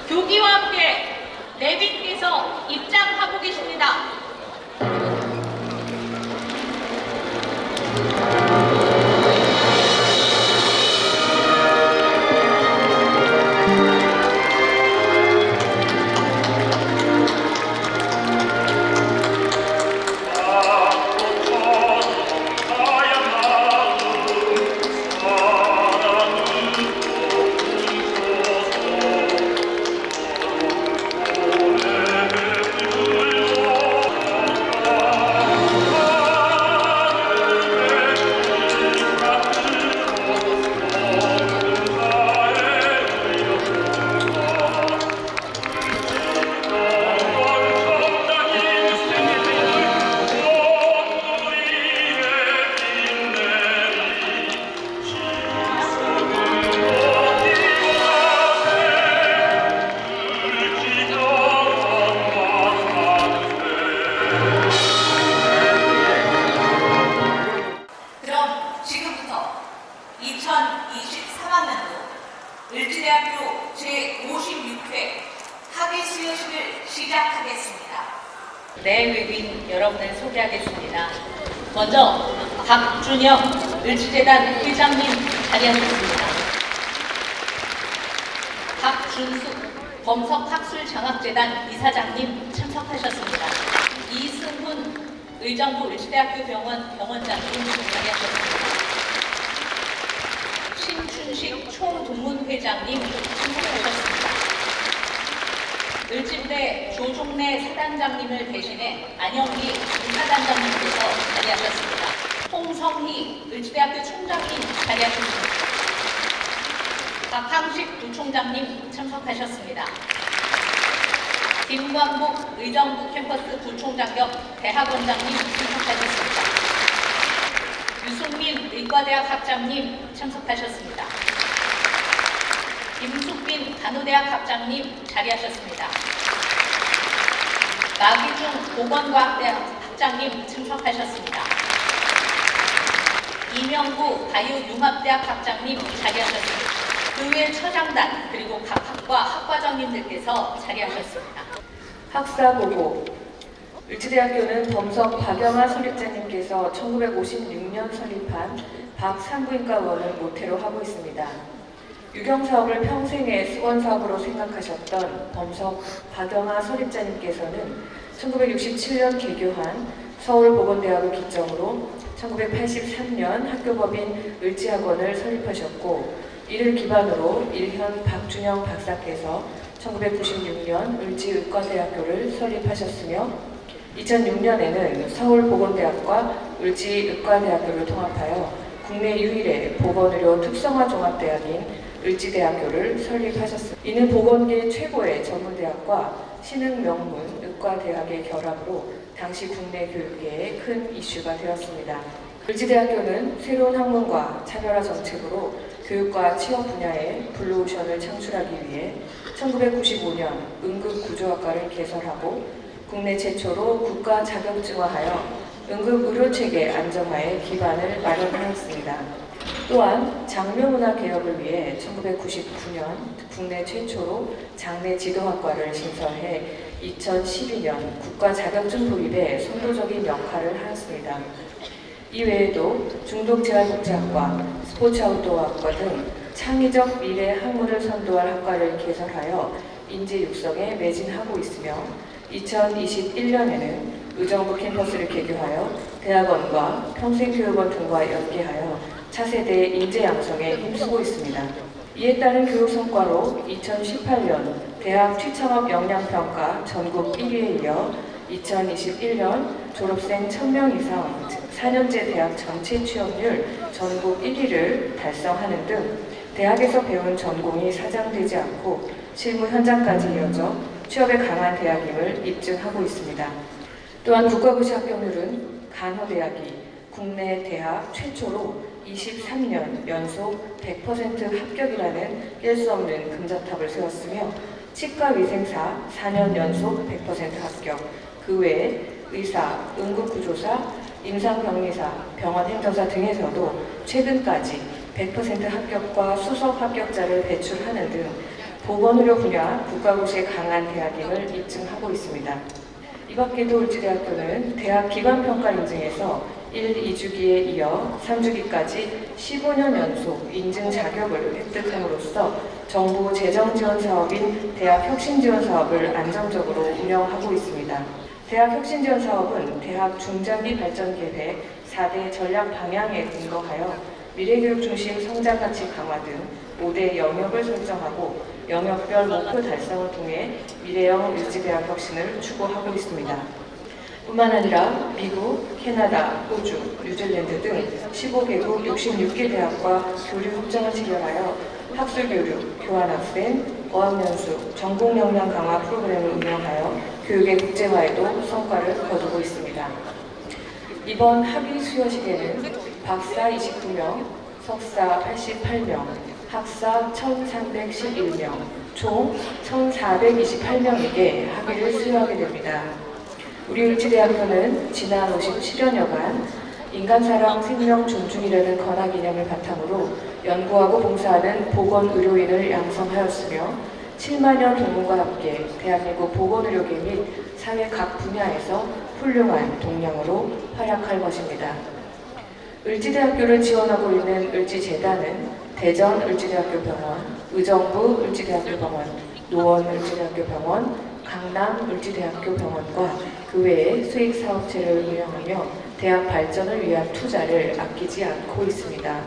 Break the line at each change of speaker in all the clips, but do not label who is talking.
교기와 함께 내빈께서 입장하고 계십니다. 지금부터 2023학년도 을지대학교 제56회 학예 수여식을 시작하겠습니다. 네, 외빈 여러분을 소개하겠습니다. 먼저 박준영 을지재단 회장님 자리하셨습니다. 박준숙 범석학술장학재단 이사장님 참석하셨습니다. 이승훈 의정부 을지대학교 병원장님 자리하셨습니다. 신춘식 총동문회장님 참석하셨습니다. 을지부대 조종래 사단장님을 대신해 안영기 사단장님께서 자리하셨습니다. 홍성희 을지대학교 총장님 자리하셨습니다. 박항식 부총장님 참석하셨습니다. 김광복 의정부 캠퍼스 부총장 겸 대학원장님 참석하셨습니다. 유승민 의과대학 학장님 참석하셨습니다. 김숙빈 간호대학 학장님 자리하셨습니다. 나기중 보건과학대학 학장님 참석하셨습니다. 이명구 가유융합대학 학장님 자리하셨습니다. 그 외 처장단 그리고 각 학과 학과장님들께서 자리하셨습니다.
학사보고 을지대학교는 범석 박영하 설립자님께서 1956년 설립한 박산부인과원을 모태로 하고 있습니다. 유경사업을 평생의 수건사업으로 생각하셨던 범석 박영하 설립자님께서는 1967년 개교한 서울보건대학을 기점으로 1983년 학교법인 을지학원을 설립하셨고, 이를 기반으로 일현 박준영 박사께서 1996년 을지의과대학교를 설립하셨으며 2006년에는 서울보건대학과 을지의과대학교를 통합하여 국내 유일의 보건의료 특성화 종합대학인 을지대학교를 설립하셨습니다. 이는 보건계 최고의 전문대학과 신흥 명문 의과대학의 결합으로 당시 국내 교육계에 큰 이슈가 되었습니다. 을지대학교는 새로운 학문과 차별화 정책으로 교육과 취업 분야에 블루오션을 창출하기 위해 1995년 응급구조학과를 개설하고 국내 최초로 국가 자격증화하여 응급의료체계 안정화에 기반을 마련하였습니다. 또한 장묘문화 개혁을 위해 1999년 국내 최초로 장례지도학과를 신설해 2012년 국가 자격증 도입에 선도적인 역할을 하였습니다. 이외에도 중독재활복지학과, 스포츠아웃도어학과 등 창의적 미래 학문을 선도할 학과를 개설하여 인재 육성에 매진하고 있으며 2021년에는 의정부 캠퍼스를 개교하여 대학원과 평생교육원 등과 연계하여 차세대 인재 양성에 힘쓰고 있습니다. 이에 따른 교육 성과로 2018년 대학 취창업 역량평가 전국 1위에 이어 2021년 졸업생 1000명 이상 4년제 대학 전체 취업률 전국 1위를 달성하는 등 대학에서 배운 전공이 사장되지 않고 실무 현장까지 이어져 취업에 강한 대학임을 입증하고 있습니다. 또한 국가고시 합격률은 간호대학이 국내 대학 최초로 23년 연속 100% 합격이라는 깰 수 없는 금자탑을 세웠으며 치과위생사 4년 연속 100% 합격, 그 외에 의사, 응급구조사, 임상병리사, 병원행정사 등에서도 최근까지 100% 합격과 수석 합격자를 배출하는 등 보건의료 분야 국가고시에 강한 대학임을 입증하고 있습니다. 이 밖에도 울지대학교는 대학 기반평가 인증에서 1, 2주기에 이어 3주기까지 15년 연속 인증 자격을 획득함으로써 정부 재정지원 사업인 대학 혁신지원 사업을 안정적으로 운영하고 있습니다. 대학 혁신지원 사업은 대학 중장기 발전 계획 4대 전략 방향에 근거하여 미래교육 중심 성장 가치 강화 등 5대 영역을 설정하고 영역별 목표 달성을 통해 미래형 을지대학 혁신을 추구하고 있습니다. 뿐만 아니라 미국, 캐나다, 호주, 뉴질랜드 등 15개국 66개 대학과 교류 협정을 체결하여 학술교류, 교환학생, 어학연수, 전공 역량 강화 프로그램을 운영하여 교육의 국제화에도 성과를 거두고 있습니다. 이번 학위 수여식에는 박사 29명, 석사 88명, 학사 1,311명, 총 1,428명에게 학위를 수여하게 됩니다. 우리 을지대학교는 지난 57여년간 인간사랑 생명 존중이라는 건학 이념을 바탕으로 연구하고 봉사하는 보건의료인을 양성하였으며 7만여 동문과 함께 대한민국 보건의료계 및 사회 각 분야에서 훌륭한 동량으로 활약할 것입니다. 을지대학교를 지원하고 있는 을지재단은 대전 을지대학교 병원, 의정부 을지대학교 병원, 노원 을지대학교 병원, 강남 을지대학교 병원과 그 외의 수익사업체를 운영하며 대학 발전을 위한 투자를 아끼지 않고 있습니다.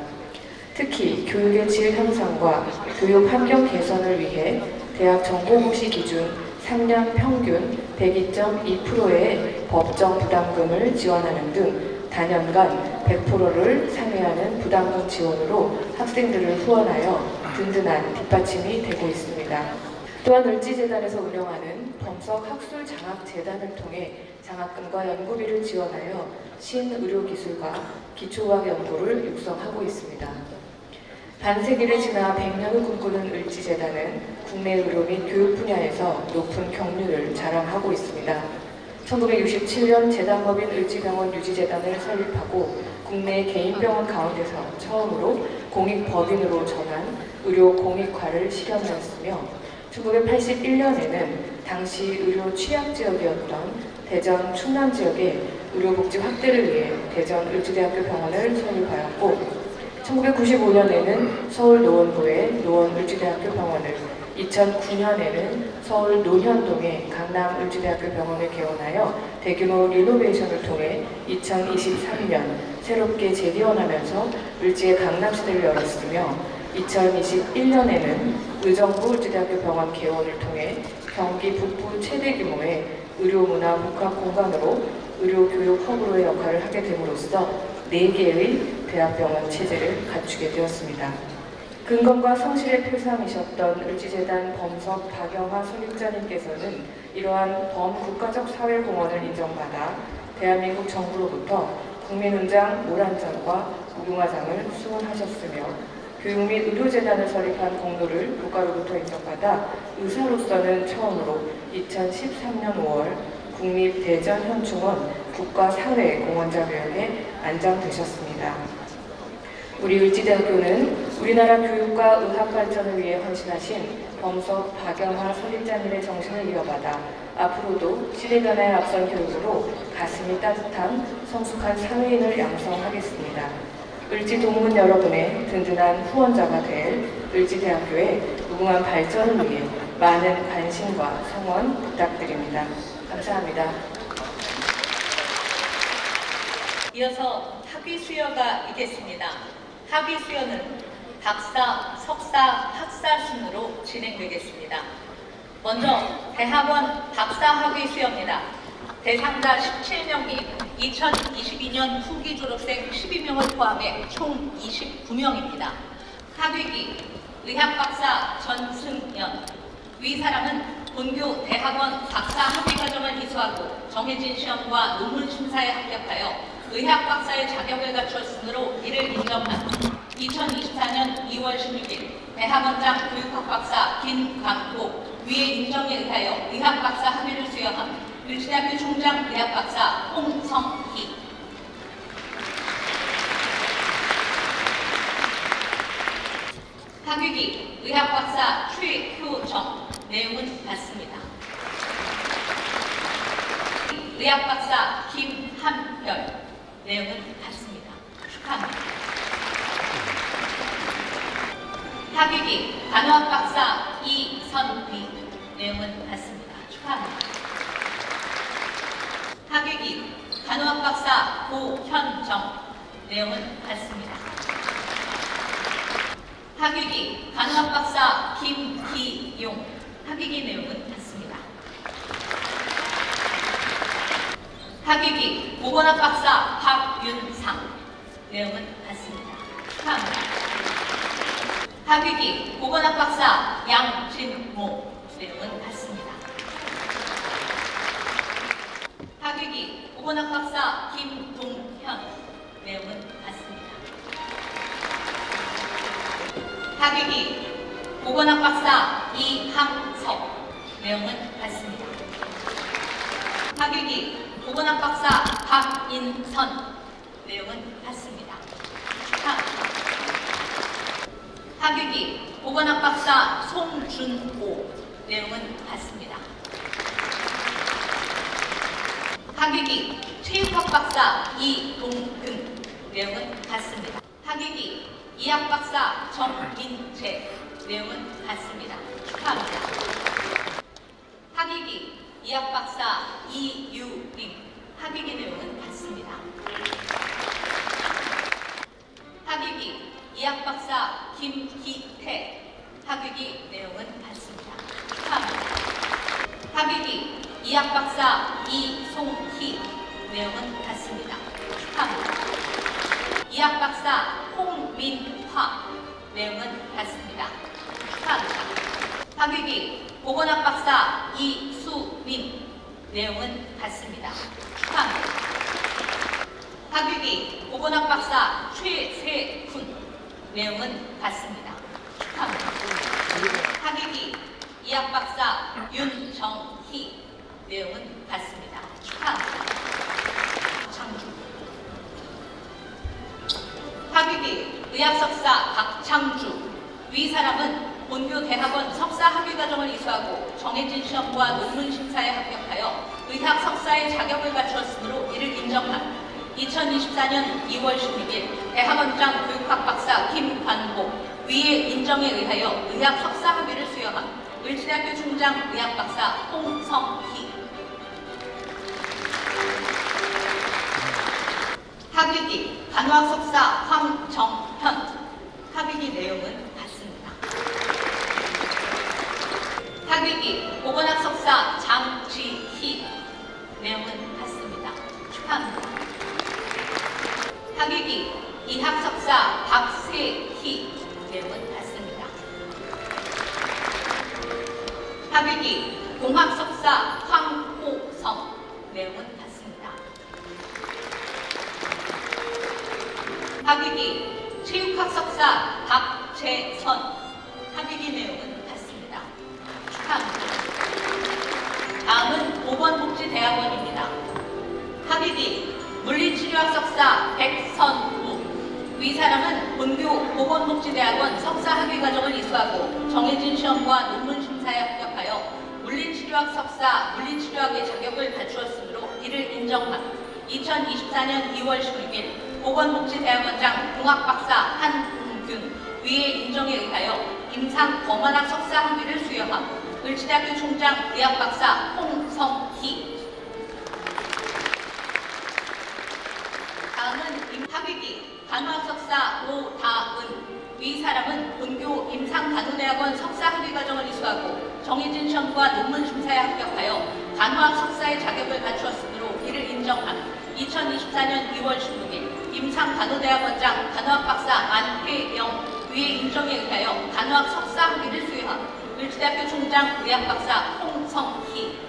특히 교육의 질 향상과 교육 환경 개선을 위해 대학 전공고시 기준 3년 평균 102.2%의 법정 부담금을 지원하는 등 단연간 100%를 상회하는 부담금 지원으로 학생들을 후원하여 든든한 뒷받침이 되고 있습니다. 또한 을지재단에서 운영하는 범석 학술장학재단을 통해 장학금과 연구비를 지원하여 신의료기술과 기초과학 연구를 육성하고 있습니다. 반세기를 지나 100년을 꿈꾸는 을지재단은 국내 의료 및 교육 분야에서 높은 경륜을 자랑하고 있습니다. 1967년 재단법인 을지병원 유지재단을 설립하고 국내 개인병원 가운데서 처음으로 공익법인으로 전환 의료 공익화를 실현하였으며 1981년에는 당시 의료 취약지역이었던 대전 충남 지역의 의료복지 확대를 위해 대전 을지대학교 병원을 설립하였고 1995년에는 서울 노원구의 노원 을지대학교 병원을 2009년에는 서울 논현동의 강남 을지대학교 병원을 개원하여 대규모 리노베이션을 통해 2023년 새롭게 재개원하면서 을지의 강남시대를 열었으며 2021년에는 의정부 을지대학교 병원 개원을 통해 경기 북부 최대 규모의 의료문화 복합 공간으로 의료교육 허브로의 역할을 하게 됨으로써 4개의 대학병원 체제를 갖추게 되었습니다. 근검과 성실의 표상이셨던 을지재단 범석 박영화 설립자님께서는 이러한 범국가적 사회공헌을 인정받아 대한민국 정부로부터 국민훈장 모란장과 무궁화장을 수원하셨으며 교육 및 의료재단을 설립한 공로를 국가로부터 인정받아 의사로서는 처음으로 2013년 5월 국립대전현충원 국가사회공헌자묘역에 안장되셨습니다. 우리 을지대학교는 우리나라 교육과 의학 발전을 위해 헌신하신 범석 박영화 설립자님의 정신을 이어받아 앞으로도 시대 변화에 앞선 교육으로 가슴이 따뜻한 성숙한 사회인을 양성하겠습니다. 을지 동문 여러분의 든든한 후원자가 될 을지대학교의 무궁한 발전을 위해 많은 관심과 성원 부탁드립니다. 감사합니다.
이어서 학위 수여가 있겠습니다. 학위 수여는 박사, 석사, 학사 순으로 진행되겠습니다. 먼저 대학원 박사 학위 수여입니다. 대상자 17명이 2022년 후기 졸업생 12명을 포함해 총 29명입니다. 학위기 의학박사 전승연, 위사람은 본교 대학원 박사 학위 과정을 이수하고 정해진 시험과 논문 심사에 합격하여 의학 박사의 자격을 갖추었으므로 이를 인정한 2024년 2월 16일 대학원장 교육학 박사 김광복 위의 인정에 의하여 의학 박사 학위를 수여한 을지대학교 총장 의학 박사 홍성희. 학위기 의학 박사 최효정. 내용은 같습니다. 의학 박사 김한별. 내용은 같습니다. 축하합니다. 학위기 간호학 박사 이선미. 내용은 같습니다. 축하합니다. 학위기 간호학 박사 고현정. 내용은 같습니다. 학위기 간호학 박사 김기용. 학위기 내용은 같습니다. 학위기 보건학 박사 박윤상. 내용은 같습니다. 축하합니다. 학위기 보건학 박사 양진모. 내용은 같습니다. 학위기 보건학 박사 김동현. 내용은 같습니다. 학위기 보건학 박사 이항석. 내용은 같습니다. 학위기 보건학 박사 박인선. 내용은 같습니다. 축하합니다. 학위기 보건학 박사 송준호. 내용은 같습니다. 학위기 체육학 박사 이동근. 내용은 같습니다. 학위기 이학 박사 정민재. 내용은 같습니다. 축하합니다. 학위기 이학 박사 이유림. 학위기 내용은 같습니다. 학위기 이학 박사 김기태. 학위기 내용은 같습니다. 축하합니다. 학위기 이학 박사 이송희. 내용은 같습니다. 축하합니다. 이학 박사 홍민화. 내용은 같습니다. 축하합니다. 학위기 보건학 박사 이수민. 내용은 같습니다. 축하합니다. 학위기 보건학 박사 최세훈. 내용은 같습니다. 축하합니다. 학위기 이학 박사 윤정희. 내용은 같습니다. 축하합니다. 장주 학위기 의학석사 박창주. 위 사람은 본교 대학원 석사 학위과정을 이수하고 정해진 시험과 논문 심사에 합격하여 의학 석사의 자격을 갖추었으므로 이를 인정한 2024년 2월 16일 대학원장 교육학 박사 김관복 위의 인정에 의하여 의학 석사 학위를 수여한 을지대학교 총장 의학 박사 홍성희. 학위기 간호학 석사 황정현. 학위기 내용은 같습니다. 학위기 보건학 석사 장지희. 내용은 같습니다. 축하합니다. 학위기 이학 석사 박세희. 내용은 같습니다. 학위기 공학 석사 황호성. 내용은 같습니다. 학위기 체육학 석사 박재선. 학위기 내용은 같습니다. 축하합니다. 다음은 보건복지대학원입니다. 학위기 물리치료학 석사 백선우. 위 사람은 본교 보건복지대학원 석사 학위과정을 이수하고 정해진 시험과 논문 심사에 합격하여 물리치료학 석사 물리치료학의 자격을 갖추었으므로 이를 인정한 2024년 2월 16일 보건복지대학원장 공학박사 한웅균 위의 인정에 의하여 임상검안학 석사 학위를 수여함 을지대학교 총장 의학박사 홍성희. 다음은 학위기 간호학 석사 오다은. 위 사람은 본교 임상간호대학원 석사 학위과정을 이수하고 정해진 시험과 논문 심사에 합격하여 간호학 석사의 자격을 갖추었으므로 이를 인정한 2024년 2월 16일 임상간호대학원장 간호학 박사 안혜영 위의 인정에 의하여 간호학 석사 학위를 수여함 을지대학교 총장 의학박사 홍성희.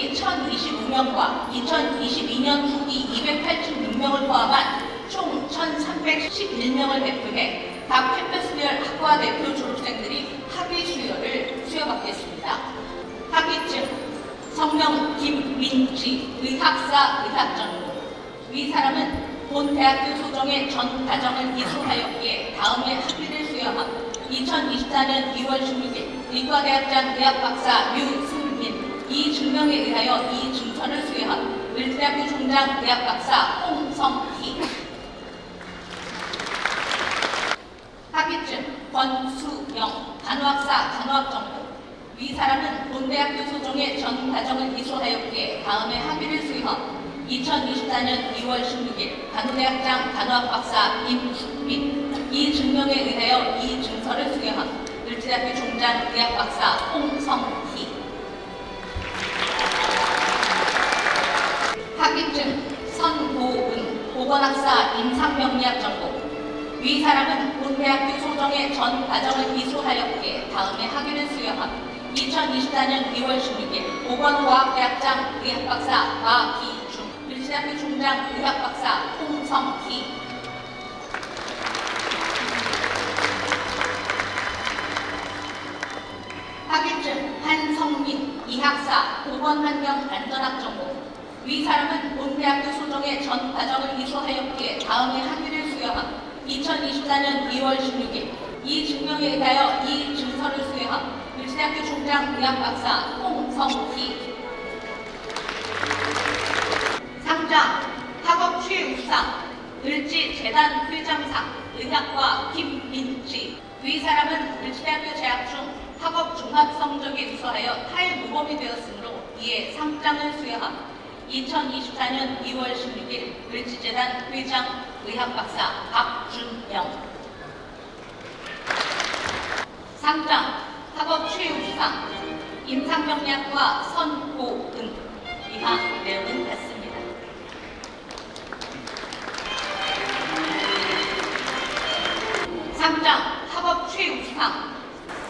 후기 1025명과 2022년 후기 286명을 포함한 총 1311명을 배포해 각 캠퍼스별 학과 대표 졸업생들이 학위 수여를 수여받겠습니다. 학위증 성명 김민지 의학사 의학전공. 위 사람은 본 대학교 소정의 전 과정을 이수하였기에 다음에 학위를 수여함. 2024년 2월 16일 의과대학장 의학박사 유승민. 이 증명에 의하여 이 증서를 수여함. 을지대학교 총장 의학박사 홍성희. 학위증 권수영 간호학사 간호학전공. 위 사람은 본 대학교 소정의 전 과정을 이수하였기에 다음에 학위를 수여함. 2024년 2월 16일 간호대학장 간호학박사 임숙민. 이 증명에 의하여 이 증서를 수여함. 을지대학교 총장 의학박사 홍성희. 학위증 선고은 보건학사 임상명리학 전공. 위 사람은 본 대학교 소정의 전 과정을 이수하였기에 다음에 학위를 수여함. 2024년 2월 16일 보건과학대학장 의학박사 마기중. 을지대학교 총장 의학박사 홍성희. 학위증 한성민 이학사 보건환경안전학 전공. 위 사람은 본 대학교 소정의 전 과정을 이수하였기에 다음에 학위를 수여함. 2024년 2월 16일 이 증명에 의하여 이 증서를 수여함. 을지대학교 총장 의학박사 홍성희. 상장 학업 최우수상 을지재단 회장상 의학과 김민지. 위 사람은 을지대학교 재학 중 학업 종합 성적이 우수하여 탈모범이 되었으므로 이에 상장을 수여함. 2024년 2월 16일 을지재단 회장 의학박사 박준영. 상장 학업 최우수상 임상병리학과 선고은. 이하 내용은 같습니다. 상장 학업 최우수상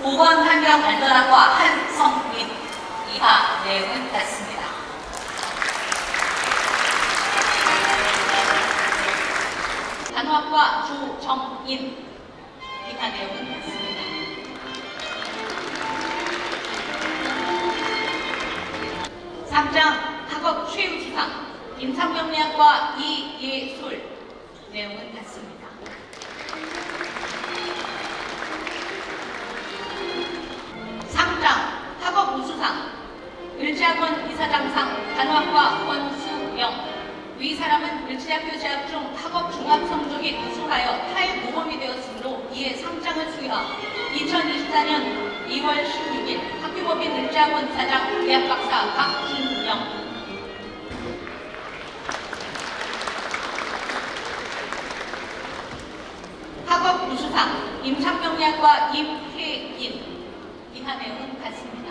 보건환경안전학과 한성민. 이하 내용은 같습니다. 간호학과 조정인. 이하 내용은 같습니다. 상장 학업 최우수상 임상병리학과 이예술. 내용은 같습니다. 상장 학업 우수상 을지학원 이사장상 간호학과 권수영. 위 사람은 을지대학교 재학 중 학업 종합 성적이 우수하여 탈모범이 되었으므로 이에 상장을 수여함. 2024년 2월 16일 학교법인 을지학원 이사장 의학박사 박준영. 학업 우수상 임상병리학과 임혜인. 이하 내용은 같습니다.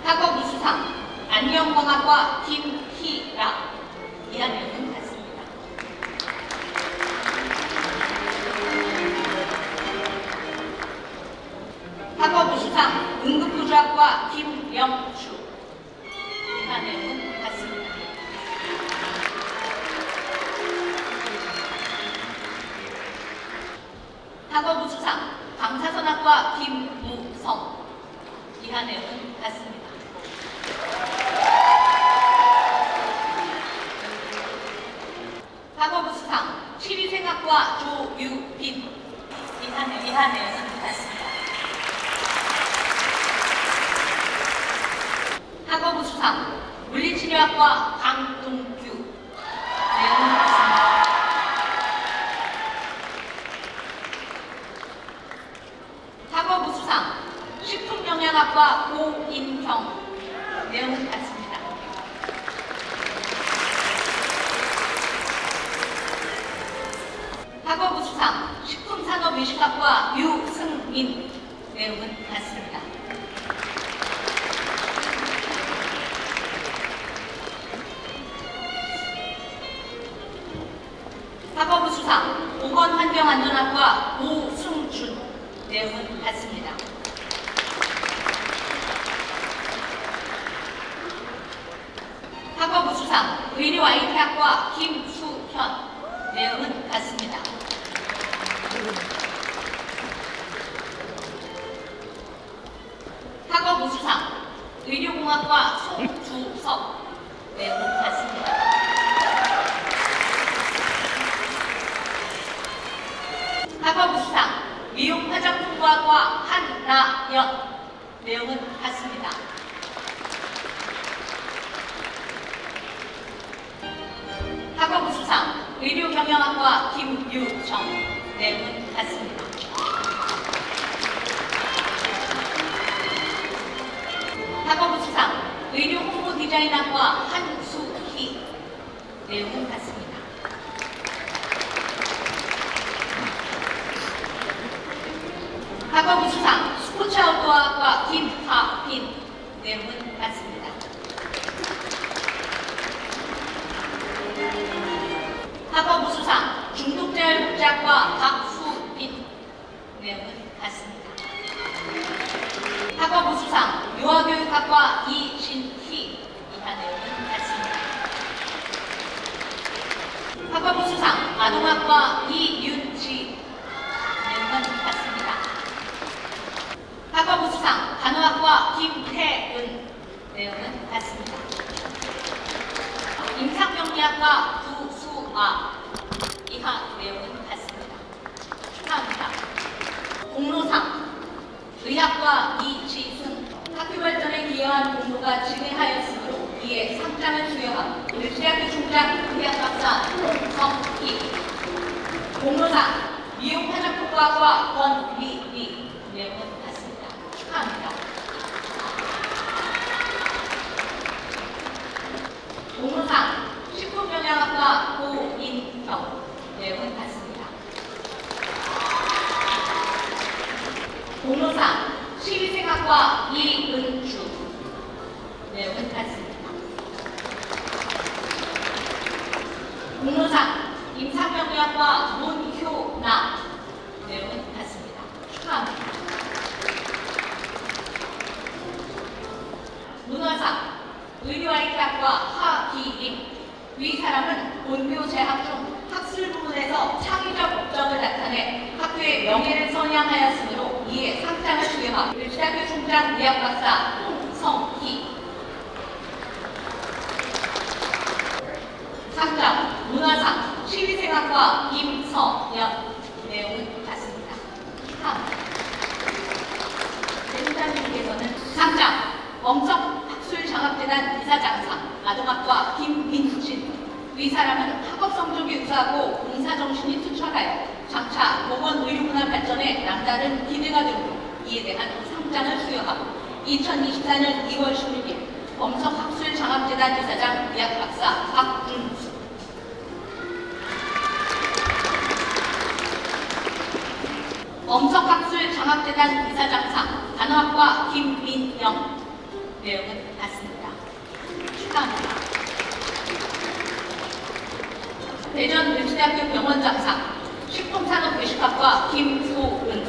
학업 우수상 안경광학과 김희라. 이하 내용은 같습니다. 학업 우수상 응급구조학과 김영주. 이하 내용은 같습니다. 학업 우수상 방사선학과 김무성. 이하 내용은 같습니다. 학업 우수상 치위생학과 조유빈. 이하 내용은 같습니다. 학업 우수상 물리치료학과 강동규. 내용은 같습니다. 학업 우수상 식품영양학과 고인형. 내용은 같습니다. 학업 우수상 식품산업의식학과 유승민. 내용은 같습니다. 학업 우수상 보건환경안전학과 오승준. 내용은 같습니다. 부수상 의료 IT학과 김수현. 내용은 같습니다. 학업 우수상 의료공학과 송주석. 내용은 같습니다. 학업 우수상 미용화장품과학과 한나연. 내용은 같습니다. 학업 우수상 의료경영학과 김유정. 내용은 같습니다. 학업 우수상 의료홍보디자인학과 한수희. 내용은 같습니다. 학업 우수상 스포츠 아웃도어학과 김하빈. 내용은 같습니다. 학업 우수상 중독재활복지학과 박수빈. 내용은 같습니다. 학업 우수상 유아교육학과 이진희. 이하 내용은 같습니다. 학업 우수상 아동학과 이윤지. 내용은 같습니다. 학업 우수상 간호학과 김태은. 내용은 같습니다. 임상병리학과 구수아. 이하 내용은 같습니다. 축하합니다. 공로상 의학과 이지승. 학교 발전에 기여한 공로가 증해하였으므로 이에 상장을 수여함. 을지대학교 총장 의학박사 홍성희. 공로상 미용화장품과학과 권미리. 내용은 같습니다. 축하합니다. 공로상 식품영양학과 고인경. 내용은 같습니다. 공로상 시위생학과 이은주. 내용은 같습니다. 공로상 임상병리학과 문효나. 내용은 같습니다. 축하합니다. 문화상 의료IT학과 하기림. 위 사람은 본교 재학 중 학술 부문에서 창의적 업적을 나타내 학교의 명예를 선양하였으므로 이에 상장을 수여함. 을지대학교 총장 의학박사 홍성희. 상장 문화상 시위생학과 임성연. 내용은 같습니다. 축하합니다. 대통령님께서는 상장 엄석학술장학재단 이사장상 아동학과 김민진. 위 사람은 학업 성적이 우수하고 봉사정신이 투철하여 장차 보건의료문화 발전에 남다른 기대가 되므로 이에 대한 상장을 수여하고 2024년 2월 16일 엄석학술장학재단 이사장 의학박사 박준수. 엄석학술장학재단 이사장상 간호학과 김민영. 내용은 같습니다. 축하합니다. 대전 을지대학교 병원장상 식품산업외식학과 김소은.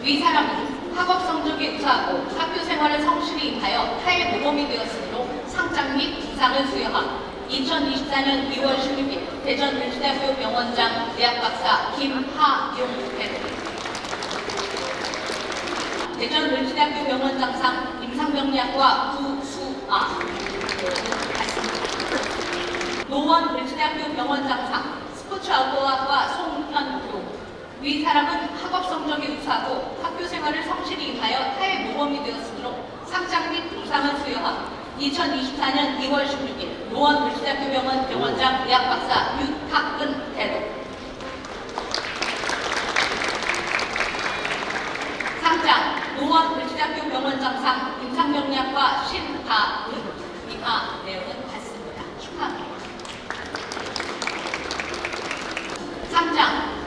위 사람은 학업 성적이 우수하고 학교 생활을 성실히 임하여 타의 모범이 되었으므로 상장 및 부상을 수여함. 2024년 2월 16일 대전 을지대학교 병원장 의학박사 김하용 대표. 대전 을지대학교 병원장상 임상병리학과 구수아. 노원 을지대학교 병원장상 스포츠 아웃도어학과 송현도. 위 사람은 학업 성적이 우수하고 학교 생활을 성실히 임하여 타의 모범이 되었으므로 상장 및 부상을 수여함. 2024년 2월 16일 노원 을지대학교 병원 병원장 의학박사 윤탁은 대도. 상장 노원 을지대학교 병원장상 임상병리학과 신다은. 이하 내용은 같습니다. 축하합니다. 상장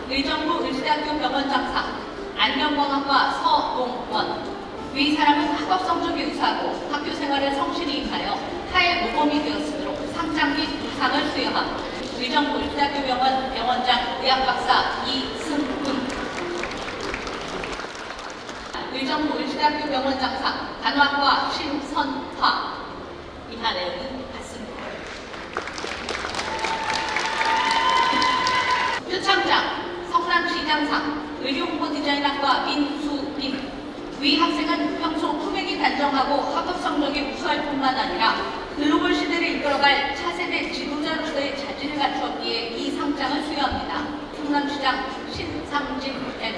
의정부 을지대학교 병원장상 안경공학과 서동원. 위 사람은 학업 성적이 우수하고 학교 생활을 성실히 임하여 타의 모범이 되었으므로 상장 및 부상을 수여함. 의정부 을지대학교 병원 병원장 의학박사 이승훈. 의정부 을지대학교 병원장상 간호학과 신선화. 이하 내용은 같습니다. 위 학생은 평소 품행이 단정하고 학업 성적이 우수할 뿐만 아니라 글로벌 시대를 이끌어갈 차세대 지도자로서의 자질을 갖추었기에 이 상장을 수여합니다. 성남시장 신상진 M.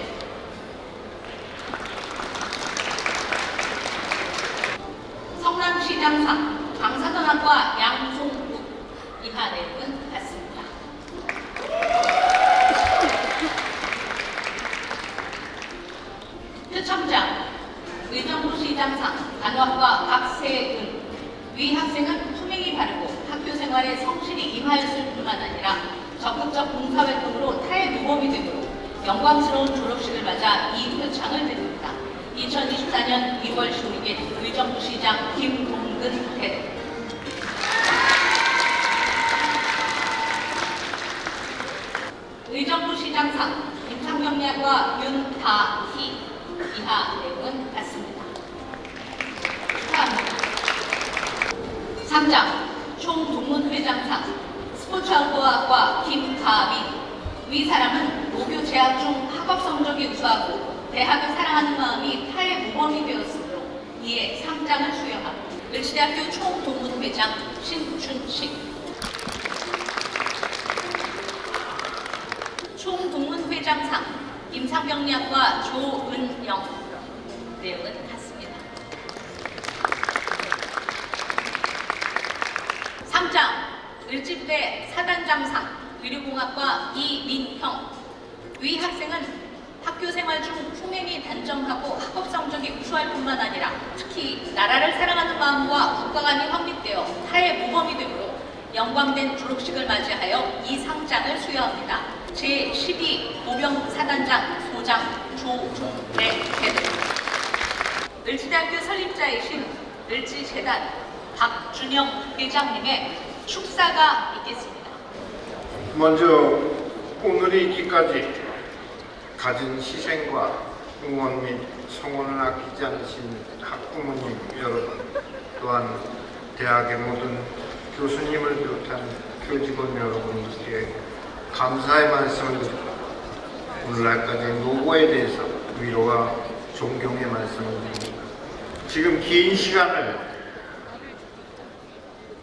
성남시장상 방사선학과 양송국. 이하 내용은 같습니다. 표창장 의정부시장상 간호학과 박세은. 위 학생은 품행이 바르고 학교 생활에 성실히 임하였을 뿐만 아니라 적극적 봉사활동으로 타의 모범이 되므로 영광스러운 졸업식을 맞아 이 표창을 드립니다. 2024년 2월 16일 의정부시장 김동근 대표. 의정부시장상 임상병리학과 윤다희. 이하 내용은 같습니다. 축하합니다. 상장 총동문회장상 스포츠아웃도어학과 김가민. 위 사람은 모교 재학 중 학업 성적이 우수하고 대학을 사랑하는 마음이 타의 모범이 되었으므로 이에 상장을 수여하고 을지대학교 총동문회장 신춘식. 총동문회장상 임상병리학과 조은영. 내용은 같습니다. 상장 을지부대 사단장상 의료공학과 이민형. 위 학생은 학교 생활 중 품행이 단정하고 학업 성적이 우수할 뿐만 아니라 특히 나라를 사랑하는 마음과 국가관이 확립되어 타의 모범이 되므로 영광된 졸업식을 맞이하여 이 상장을 수여합니다. 제12 보병사단장 소장 조종래 대표. 을지대학교 설립자이신 을지재단 박준영 회장님의 축사가 있겠습니다.
먼저 오늘이 있기까지 가진 희생과 응원 및 성원을 아끼지 않으신 학부모님 여러분, 또한 대학의 모든 교수님을 비롯한 교직원 여러분께 감사의 말씀을 드리고 오늘날까지의 노고에 대해서 위로와 존경의 말씀을 드립니다. 지금 긴 시간을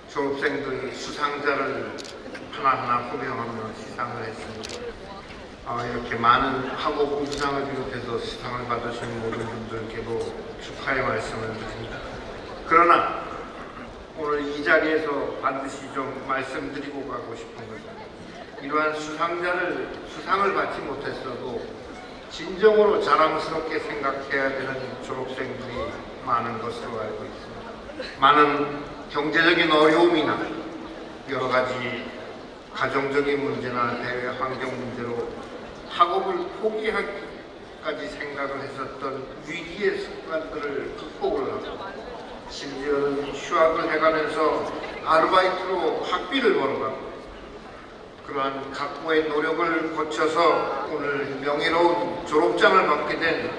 졸업생들 수상자를 하나하나 호명하며 시상을 했습니다. 이렇게 많은 학업 우수상을 비롯해서 시상을 받으신 모든 분들께도 축하의 말씀을 드립니다. 그러나 오늘 이 자리에서 반드시 좀 말씀드리고 가고 싶은 것은 이러한 수상을 받지 못했어도 진정으로 자랑스럽게 생각해야 되는 졸업생들이 많은 것으로 알고 있습니다. 많은 경제적인 어려움이나 여러 가지 가정적인 문제나 대외 환경 문제로 학업을 포기하기까지 생각을 했었던 위기의 습관들을 극복을 하고 심지어는 휴학을 해가면서 아르바이트로 학비를 벌어가고 그러한 각고의 노력을 거쳐서 오늘 명예로운 졸업장을 받게 된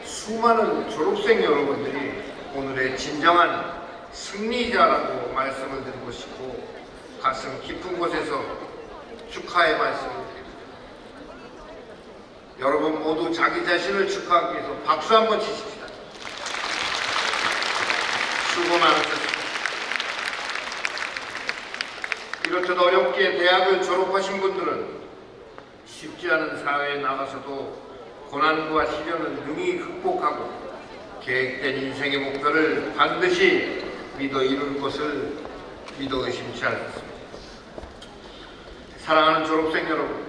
수많은 졸업생 여러분들이 오늘의 진정한 승리자라고 말씀을 드리고 싶고 가슴 깊은 곳에서 축하의 말씀을 드립니다. 여러분 모두 자기 자신을 축하하기 위해서 박수 한번 치십시다. 수고 많으셨습니다. 이렇듯 어렵게 대학을 졸업하신 분들은 쉽지 않은 사회에 나가서도 고난과 시련을 능히 극복하고 계획된 인생의 목표를 반드시 믿어 이룰 것을 믿어 의심치 않습니다. 사랑하는 졸업생 여러분,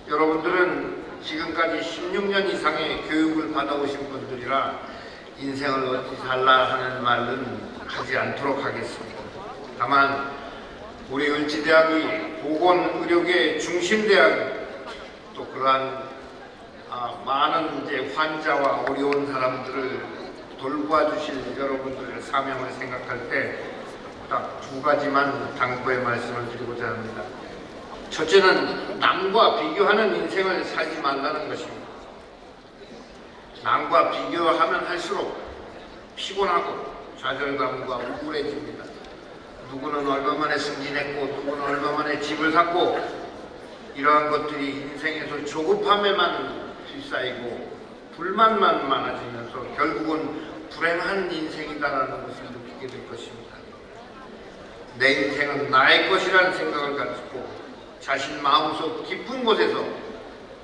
여러분들은 지금까지 16년 이상의 교육을 받아오신 분들이라 인생을 어찌 살라 하는 말은 하지 않도록 하겠습니다. 다만 우리 을지대학이 보건의료계의 중심대학이 또 그러한 많은 이제 환자와 어려운 사람들을 돌봐주실 여러분들의 사명을 생각할 때 딱 두 가지만 당부의 말씀을 드리고자 합니다. 첫째는 남과 비교하는 인생을 살지 말라는 것입니다. 남과 비교하면 할수록 피곤하고 좌절감과 우울해집니다. 누구는 얼마 만에 승진했고 누구는 얼마 만에 집을 샀고 이러한 것들이 인생에서 조급함에만 휩싸이고 불만만 많아지면서 결국은 불행한 인생이다라는 것을 느끼게 될 것입니다. 내 인생은 나의 것이라는 생각을 가지고 자신 마음속 깊은 곳에서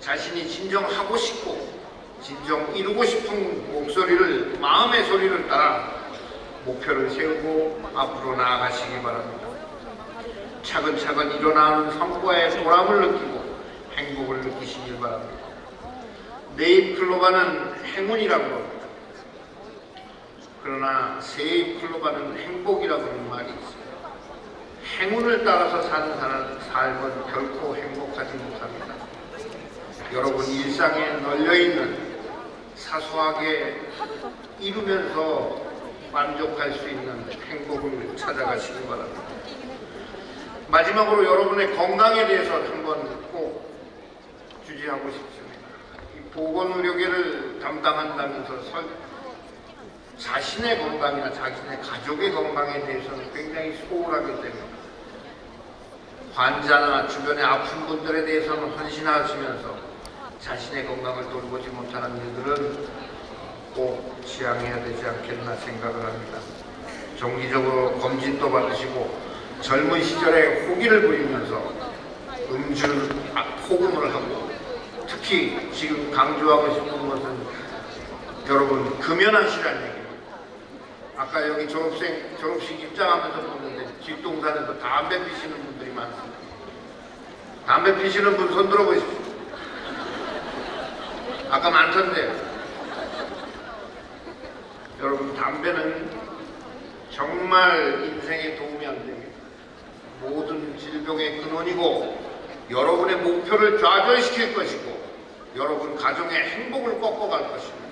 자신이 진정 하고 싶고 진정 이루고 싶은 목소리를, 마음의 소리를 따라 목표를 세우고 앞으로 나아가시기 바랍니다. 차근차근 일어나는 성과의 보람을 느끼고 행복을 느끼시길 바랍니다. 내입 클로바는 행운이라고 합니다. 그러나 세입 클로바는 행복이라고 하는 말이 있습니다. 행운을 따라서 사는 삶은 결코 행복하지 못합니다. 여러분 일상에 널려있는 사소하게 이루면서 만족할 수 있는 행복을 찾아가시기 바랍니다. 마지막으로 여러분의 건강에 대해서 한번 꼭 주지하고 싶습니다. 이 보건의료계를 담당한다면서 자신의 건강이나 자신의 가족의 건강에 대해서는 굉장히 소홀하게 됩니다. 환자나 주변에 아픈 분들에 대해서는 헌신하시면서 자신의 건강을 돌보지 못하는 일들은 꼭 지양해야 되지 않겠나 생각을 합니다. 정기적으로 검진도 받으시고 젊은 시절에 호기를 부리면서 음주, 폭음을 하고 특히 지금 강조하고 싶은 것은 여러분 금연하시라는 얘기입니다. 아까 여기 졸업식 입장하면서 보는데 뒷동산에서 담배 피시는 분들이 많습니다. 담배 피시는 분 손 들어보십시오. 아까 많던데. 여러분 담배는 정말 인생에 도움이 안 됩니다. 모든 질병의 근원이고 여러분의 목표를 좌절시킬 것이고 여러분 가정의 행복을 꺾어갈 것입니다.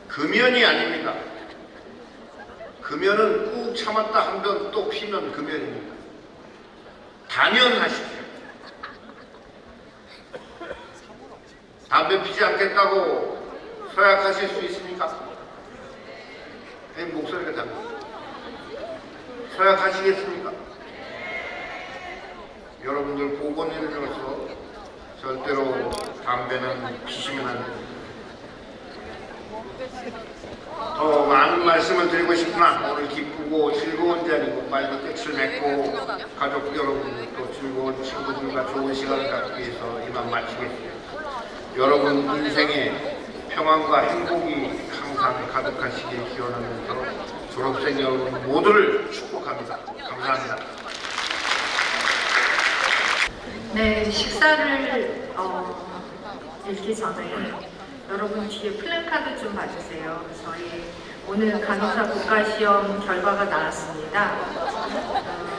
금연이 아닙니다. 금연은 꾹 참았다 한 번 또 피면 금연입니다. 단연하십시오. 담배 피지 않겠다고 서약하실 수 있습니까? 목소리가 작습니다. 서약하시겠습니까? 여러분들 보건의료로서 절대로 담배는 피시면 안 됩니다. 더 많은 말씀을 드리고 싶으나 오늘 기쁘고 즐거운 자리고 빨리 끝을 맺고 가족 여러분 또 즐거운 친구들과 좋은 시간을 갖기 위해서 이만 마치겠습니다. 여러분 인생에 평안과 행복이 항상 가득하시길 기원하면서 졸업생 여러분 모두를 축복합니다. 감사합니다.
네, 식사를 읽기 전에 여러분 뒤에 플랜카드 좀 봐주세요. 저희 오늘 간호사 국가시험 결과가 나왔습니다.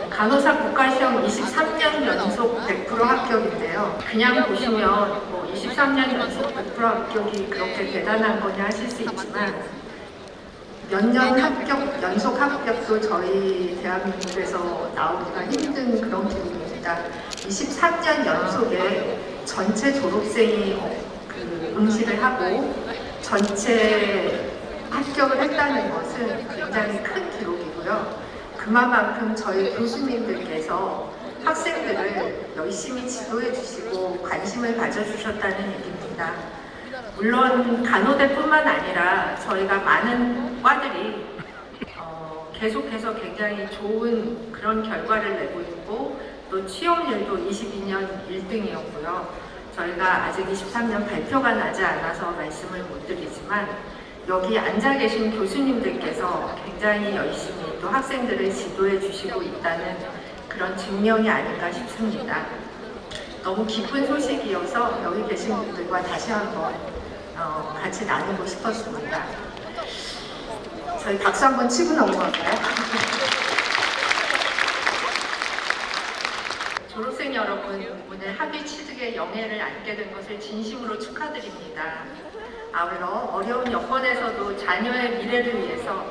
간호사 국가시험 23년 연속 100% 합격인데요. 그냥 보시면 뭐 23년 연속 100% 합격이 그렇게 대단한 거냐 하실 수 있지만 몇 년 합격, 연속 합격도 저희 대한민국에서 나오기가 힘든 그런 기록입니다. 23년 연속에 전체 졸업생이 응시를 하고 전체 합격을 했다는 것은 굉장히 큰 기록이고요. 그만큼 저희 교수님들께서 학생들을 열심히 지도해 주시고 관심을 가져주셨다는 얘기입니다. 물론 간호대뿐만 아니라 저희가 많은 과들이 계속해서 굉장히 좋은 그런 결과를 내고 있고 또 취업률도 22년 1등이었고요. 저희가 아직 23년 발표가 나지 않아서 말씀을 못 드리지만 여기 앉아 계신 교수님들께서 굉장히 열심히 또 학생들을 지도해 주시고 있다는 그런 증명이 아닌가 싶습니다. 너무 기쁜 소식이어서 여기 계신 분들과 다시 한번 같이 나누고 싶었습니다. 저희 박수 한번 치고 넘어갈까요? 졸업생 여러분, 오늘 학위 취득에 영예를 안게 된 것을 진심으로 축하드립니다. 아울러 어려운 여건에서도 자녀의 미래를 위해서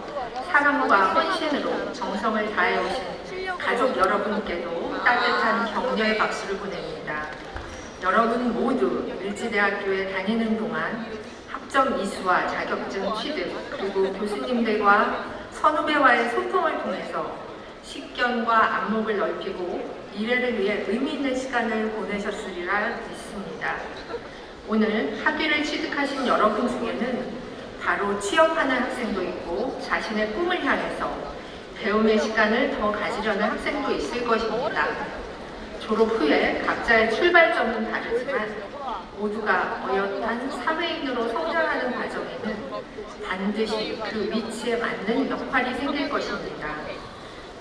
사랑과 헌신으로 정성을 다해오신 가족 여러분께도 따뜻한 격려의 박수를 보냅니다. 여러분 모두 을지대학교에 다니는 동안 학점 이수와 자격증 취득 그리고 교수님들과 선후배와의 소통을 통해서 식견과 안목을 넓히고 미래를 위해 의미 있는 시간을 보내셨으리라 믿습니다. 오늘 학위를 취득하신 여러분 중에는 바로 취업하는 학생도 있고 자신의 꿈을 향해서 배움의 시간을 더 가지려는 학생도 있을 것입니다. 졸업 후에 각자의 출발점은 다르지만 모두가 어엿한 사회인으로 성장하는 과정에는 반드시 그 위치에 맞는 역할이 생길 것입니다.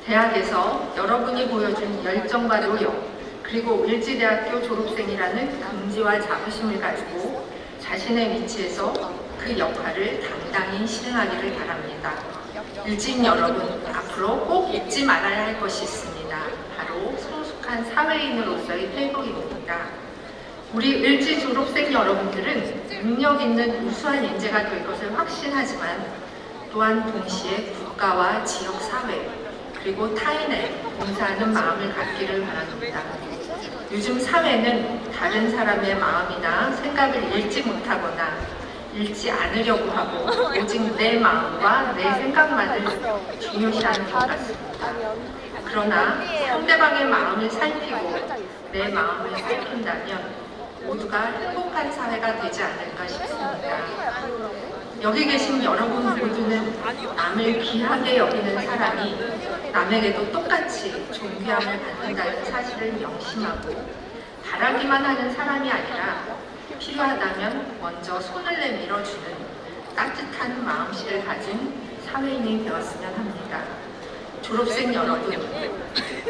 대학에서 여러분이 보여준 열정과 노력, 그리고 을지대학교 졸업생이라는 긍지와 자부심을 가지고 자신의 위치에서 그 역할을 당당히 실행하기를 바랍니다. 을지인 여러분, 앞으로 꼭 잊지 말아야 할 것이 있습니다. 바로 성숙한 사회인으로서의 태도입니다. 우리 을지 졸업생 여러분들은 능력 있는 우수한 인재가 될 것을 확신하지만 또한 동시에 국가와 지역 사회 그리고 타인에 봉사하는 마음을 갖기를 바랍니다. 요즘 사회는 다른 사람의 마음이나 생각을 읽지 못하거나 읽지 않으려고 하고 오직 내 마음과 내 생각만을 중요시하는 것 같습니다. 그러나 상대방의 마음을 살피고 내 마음을 살핀다면 모두가 행복한 사회가 되지 않을까 싶습니다. 여기 계신 여러분 모두는 남을 귀하게 여기는 사람이 남에게도 똑같이 존귀함을 받는다는 사실을 명심하고 바라기만 하는 사람이 아니라 필요하다면 먼저 손을 내밀어주는 따뜻한 마음씨를 가진 사회인이 되었으면 합니다. 졸업생 여러분,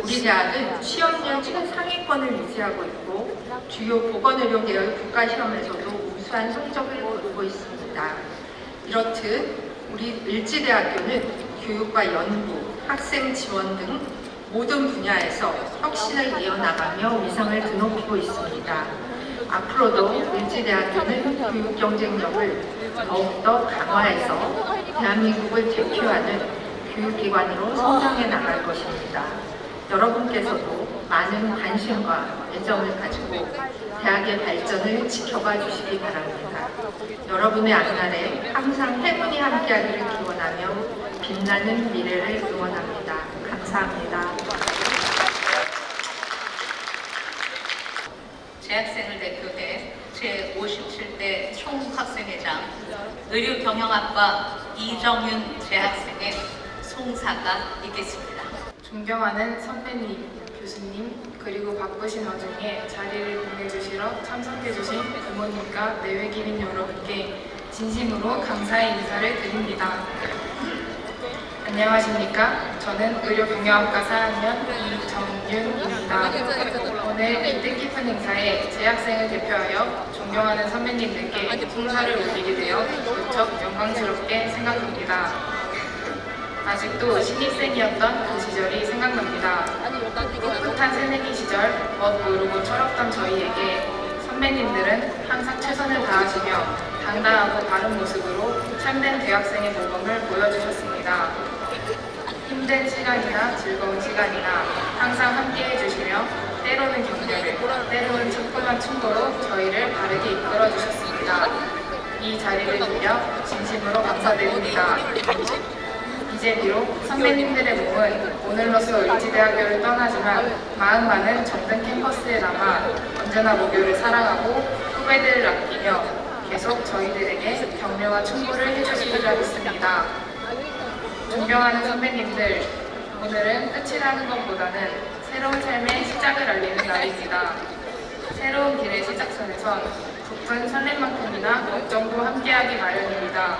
우리 대학은 취업률 최상위권을 유지하고 있고 주요 보건의료 계열 국가시험에서도 우수한 성적을 거두고 있습니다. 이렇듯 우리 을지대학교는 교육과 연구, 학생 지원 등 모든 분야에서 혁신을 이어나가며 위상을 드높이고 있습니다. 앞으로도 을지대학교는 교육 경쟁력을 더욱더 강화해서 대한민국을 대표하는 교육기관으로 성장해 나갈 것입니다. 여러분께서도 많은 관심과 애정을 가지고 대학의 발전을 지켜봐 주시기 바랍니다. 여러분의 앞날에 항상 행운이 함께하기를 기원하며 빛나는 미래를 응원합니다. 감사합니다.
재학생을 대표해 제57대 총학생회장 의료경영학과 이정윤 재학생의 송사가 있겠습니다.
존경하는 선배님, 교수님, 그리고 바쁘신 와중에 자리를 빛내주시러 참석해주신 부모님과 내외기민 여러분께 진심으로 감사의 인사를 드립니다. 안녕하십니까? 저는 의료경영학과 4학년 이정윤입니다. 오늘 이 뜻깊은 행사에 재학생을 대표하여 존경하는 선배님들께 송사를 올리게 되어 무척 영광스럽게 생각합니다. 아직도 신입생이었던 그 시절이 생각납니다. 풋풋한 새내기 시절 멋 모르고 철없던 저희에게 선배님들은 항상 최선을 다하시며 당당하고 바른 모습으로 참된 대학생의 모범을 보여주셨습니다. 힘든 시간이나 즐거운 시간이나 항상 함께 해주시며 때로는 격려를, 때로는 조그만 충고로 저희를 바르게 이끌어 주셨습니다. 이 자리를 빌려 진심으로 감사드립니다. 이제 비록 선배님들의 몸은 오늘로써 을지대학교를 떠나지만 마음만은 정든 캠퍼스에 남아 언제나 모교를 사랑하고 후배들을 아끼며 계속 저희들에게 격려와 충고를 해주시리라 믿습니다. 존경하는 선배님들, 오늘은 끝이라는 것보다는 새로운 삶의 시작을 알리는 날입니다. 새로운 길의 시작선에선 부푼 설렘만큼이나 걱정도 함께하기 마련입니다.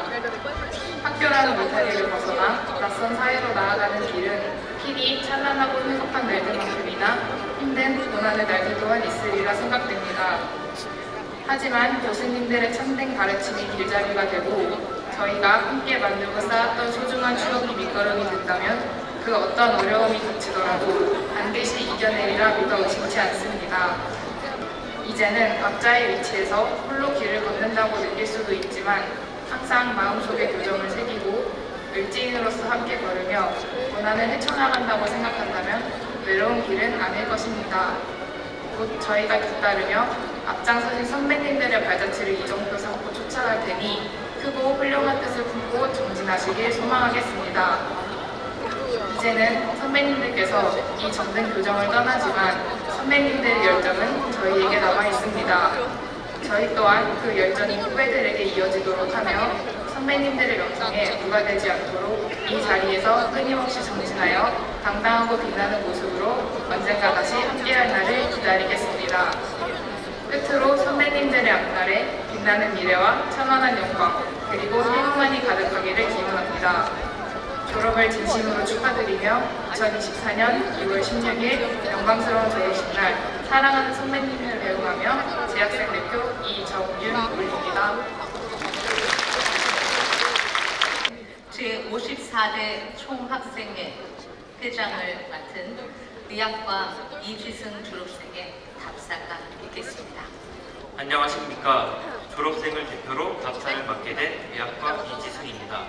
학교라는 울타리를 벗어나 낯선 사회로 나아가는 길은 필히 찬란하고 행복한 날들만큼이나 힘든 고난의 날들 또한 있으리라 생각됩니다. 하지만 교수님들의 참된 가르침이 길잡이가 되고 저희가 함께 만들고 쌓았던 소중한 추억이 밑거름이 된다면 그 어떤 어려움이 닥치더라도 반드시 이겨내리라 믿어 의심치 않습니다. 이제는 각자의 위치에서 홀로 길을 걷는다고 느낄 수도 있지만 항상 마음속에 교정을 새기고 을지인으로서 함께 걸으며 고난을 헤쳐나간다고 생각한다면 외로운 길은 아닐 것입니다. 곧 저희가 뒤따르며 앞장서신 선배님들의 발자취를 이정표 삼고 쫓아갈 테니 크고 훌륭한 뜻을 품고 정진하시길 소망하겠습니다. 이제는 선배님들께서 이 정든 교정을 떠나지만 선배님들의 열정은 저희에게 남아 있습니다. 저희 또한 그 열정이 후배들에게 이어지도록 하며 선배님들의 명성에 누가되지 않도록 이 자리에서 끊임없이 정진하여 당당하고 빛나는 모습으로 언젠가 다시 함께할 날을 기다리겠습니다. 끝으로 선배님들의 앞날에 빛나는 미래와 천만한 영광 그리고 행운만이 가득하기를 기원합니다. 졸업을 진심으로 축하드리며 2024년 6월 16일 영광스러운 졸업식 날 사랑하는 선배님을 배웅하며 재학생 대표 이정윤 올립니다.
제54대 총학생회 회장을 맡은 의학과 이지승 졸업생의 답사가 있겠습니다.
안녕하십니까. 졸업생을 대표로 답사를 맡게 된 의학과 이지승입니다.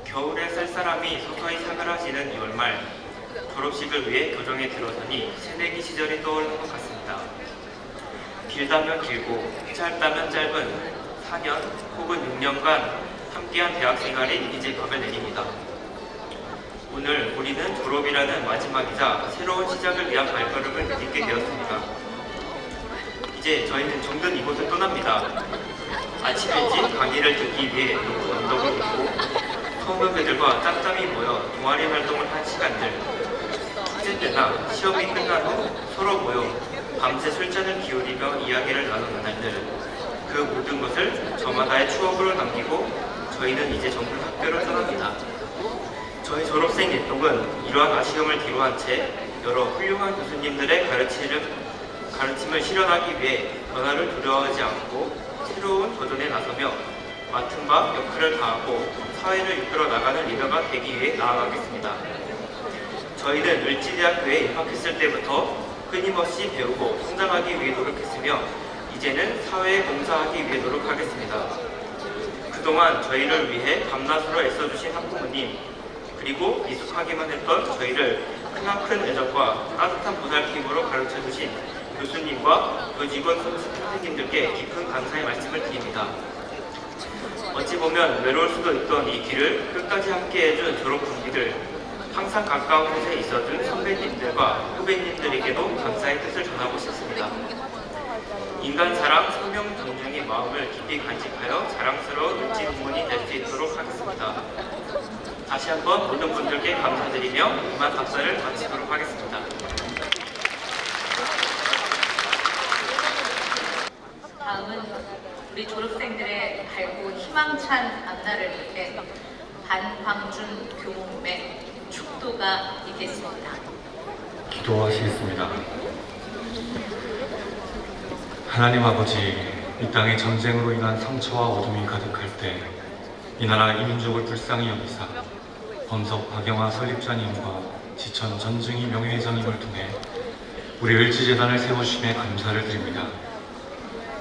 겨울에 쌀쌀함이 서서히 사그라지는 2월 말 졸업식을 위해 교정에 들어서니 새내기 시절이 떠오르는 것 같습니다. 길다면 길고 짧다면 짧은 4년 혹은 6년간 함께한 대학 생활이 이제 벽을 내립니다. 오늘 우리는 졸업이라는 마지막이자 새로운 시작을 위한 발걸음을 딛게 되었습니다. 이제 저희는 정든 이곳을 떠납니다. 아침 일찍 강의를 듣기 위해 높은 언덕을 오르고 선후배들과 짬짬이 모여 동아리 활동을 한 시간들, 축제 때나 시험이 끝난 후 서로 모여 밤새 술잔을 기울이며 이야기를 나누는 날들, 그 모든 것을 저마다의 추억으로 남기고 저희는 이제 전부 학교를 떠납니다. 저희 졸업생 예독은 이러한 아쉬움을 뒤로한 채 여러 훌륭한 교수님들의 가르침을 실현하기 위해 변화를 두려워하지 않고 새로운 도전에 나서며 맡은 바 역할을 다하고 사회를 이끌어 나가는 리더가 되기 위해 나아가겠습니다. 저희는 을지대학교에 입학했을 때부터 끊임없이 배우고 성장하기 위해 노력했으며 이제는 사회에 봉사하기 위해 노력하겠습니다. 그동안 저희를 위해 밤낮으로 애써주신 학부모님 그리고 미숙하기만 했던 저희를 크나큰 애정과 따뜻한 보살핌으로 가르쳐주신 교수님과 교직원 선생님들께 깊은 감사의 말씀을 드립니다. 어찌 보면 외로울 수도 있던 이 길을 끝까지 함께해준 졸업 동기들, 항상 가까운 곳에 있어준 선배님들과 후배님들에게도 감사의 뜻을 전하고 싶습니다. 인간 사랑, 생명 존중의 마음을 깊이 간직하여 자랑스러운 을지 동문이 될 수 있도록 하겠습니다. 다시 한번 모든 분들께 감사드리며 이만 답사를 마치도록 하겠습니다.
다음은 우리 졸업생들의 밝고 희망찬 앞날을 위해 반광준 교무의 축도가 있겠습니다.
기도하시겠습니다. 하나님 아버지, 이 땅에 전쟁으로 인한 상처와 어둠이 가득할 때 이 나라 이 민족을 불쌍히 여기사 범석 박영화 설립자님과 지천 전증희 명예회장님을 통해 우리 을지재단을 세우심에 감사를 드립니다.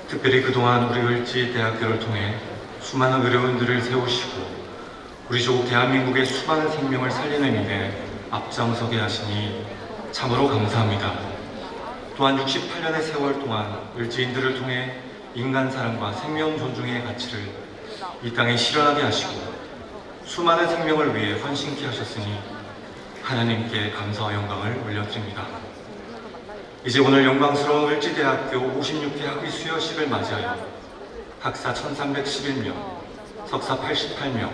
특별히 그동안 우리 을지대학교를 통해 수많은 의료인들을 세우시고 우리 조국 대한민국의 수많은 생명을 살리는 일에 앞장서게 하시니 참으로 감사합니다. 또한 68년의 세월 동안 을지인들을 통해 인간 사랑과 생명 존중의 가치를 이 땅에 실현하게 하시고 수많은 생명을 위해 헌신케 하셨으니 하나님께 감사와 영광을 올려드립니다. 이제 오늘 영광스러운 을지대학교 56회 학위 수여식을 맞이하여 학사 1311명, 석사 88명,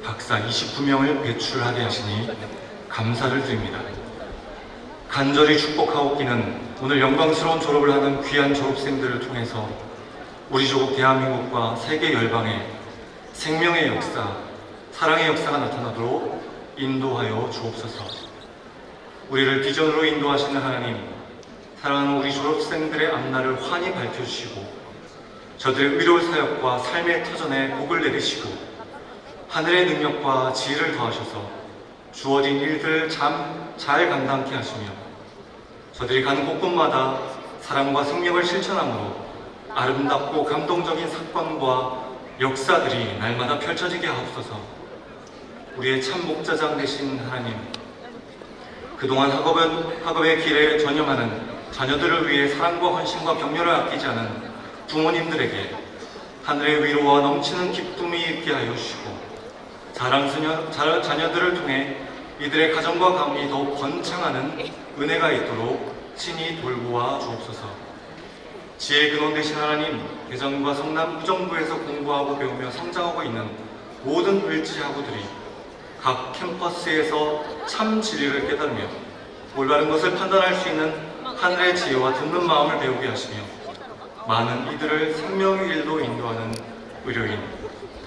박사 29명을 배출하게 하시니 감사를 드립니다. 간절히 축복하옵기는 오늘 영광스러운 졸업을 하는 귀한 졸업생들을 통해서 우리 조국 대한민국과 세계 열방에 생명의 역사, 사랑의 역사가 나타나도록 인도하여 주옵소서. 우리를 비전으로 인도하시는 하나님, 사랑하는 우리 졸업생들의 앞날을 환히 밝혀주시고 저들의 의료 사역과 삶의 터전에 복을 내리시고 하늘의 능력과 지혜를 더하셔서 주어진 일들을 잘 감당케 하시며 저들이 가는 곳곳마다 사랑과 생명을 실천함으로 아름답고 감동적인 사건과 역사들이 날마다 펼쳐지게 하옵소서. 우리의 참 목자장 되신 하나님, 그동안 학업의 길에 전념하는 자녀들을 위해 사랑과 헌신과 격려를 아끼지 않은 부모님들에게 하늘의 위로와 넘치는 기쁨이 있게 하여 주시고 자녀들을 통해 이들의 가정과 가문이 더욱 번창하는 은혜가 있도록 친히 돌보아 주옵소서. 지혜의 근원 되신 하나님, 대전과 성남 의정부에서 공부하고 배우며 성장하고 있는 모든 을지하고들이 각 캠퍼스에서 참 진리를 깨달으며 올바른 것을 판단할 수 있는 하늘의 지혜와 듣는 마음을 배우게 하시며 많은 이들을 생명의 길로 인도하는 의료인,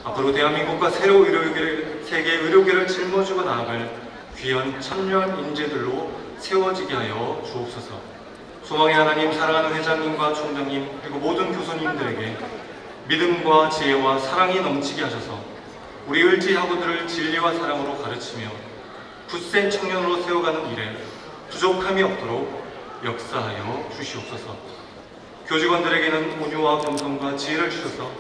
앞으로 대한민국과 새로 세계 의료계를 짊어지고 나아갈 귀한 천년 인재들로 세워지게 하여 주옵소서. 소망의 하나님, 사랑하는 회장님과 총장님 그리고 모든 교수님들에게 믿음과 지혜와 사랑이 넘치게 하셔서 우리 을지하고들을 진리와 사랑으로 가르치며 굳센 청년으로 세워가는 일에 부족함이 없도록 역사하여 주시옵소서. 교직원들에게는 온유와 겸손과 지혜를 주셔서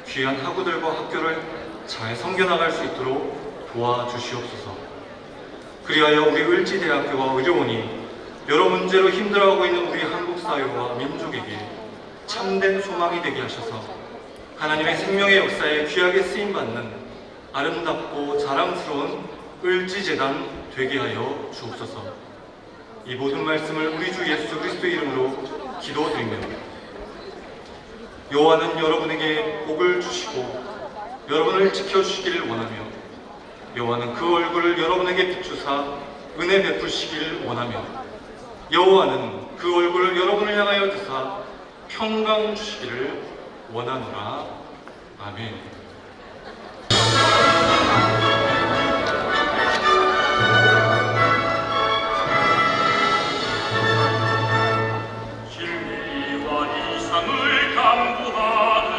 귀한 학우들과 학교를 잘 섬겨나갈 수 있도록 도와주시옵소서. 그리하여 우리 을지대학교와 의료원이 여러 문제로 힘들어하고 있는 우리 한국 사회와 민족에게 참된 소망이 되게 하셔서 하나님의 생명의 역사에 귀하게 쓰임받는 아름답고 자랑스러운 을지재단 되게 하여 주옵소서. 이 모든 말씀을 우리 주 예수 그리스도의 이름으로 기도드리며 여호와는 여러분에게 복을 주시고 여러분을 지켜주시기를 원하며 여호와는 그 얼굴을 여러분에게 비추사 은혜 베푸시기를 원하며 여호와는 그 얼굴을 여러분을 향하여 드사 평강 주시기를 원하노라. 아멘.
진리와 이상을 강구하는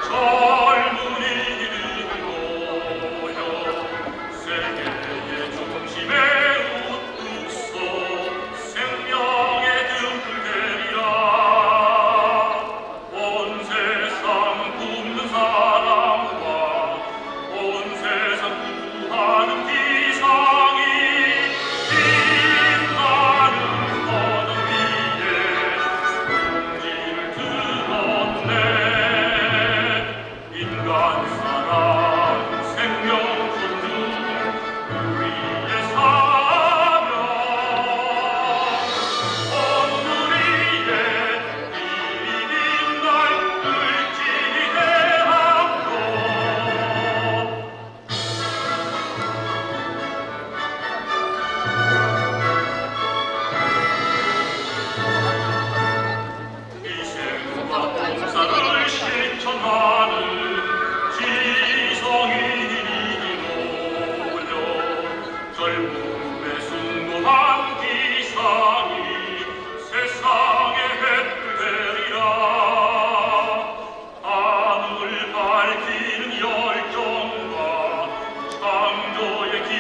젊은이들이 모여 세계의 중심에 웃고 생명의 등불 내리라. 온 세상 굽는 사랑과 온 세상 구하는 비상이 빛나는 언덕 위에 공지를 들었네. 인간 사랑 생명 존중 우리의 사명 오늘이의 이긴 날 을지대학교. 희생과 봉사를 실천하는 지성인이 모여 젊음의 순고한 기상이 세상에 햇불 되리라. 하늘 밝히는 열정과 창조의 기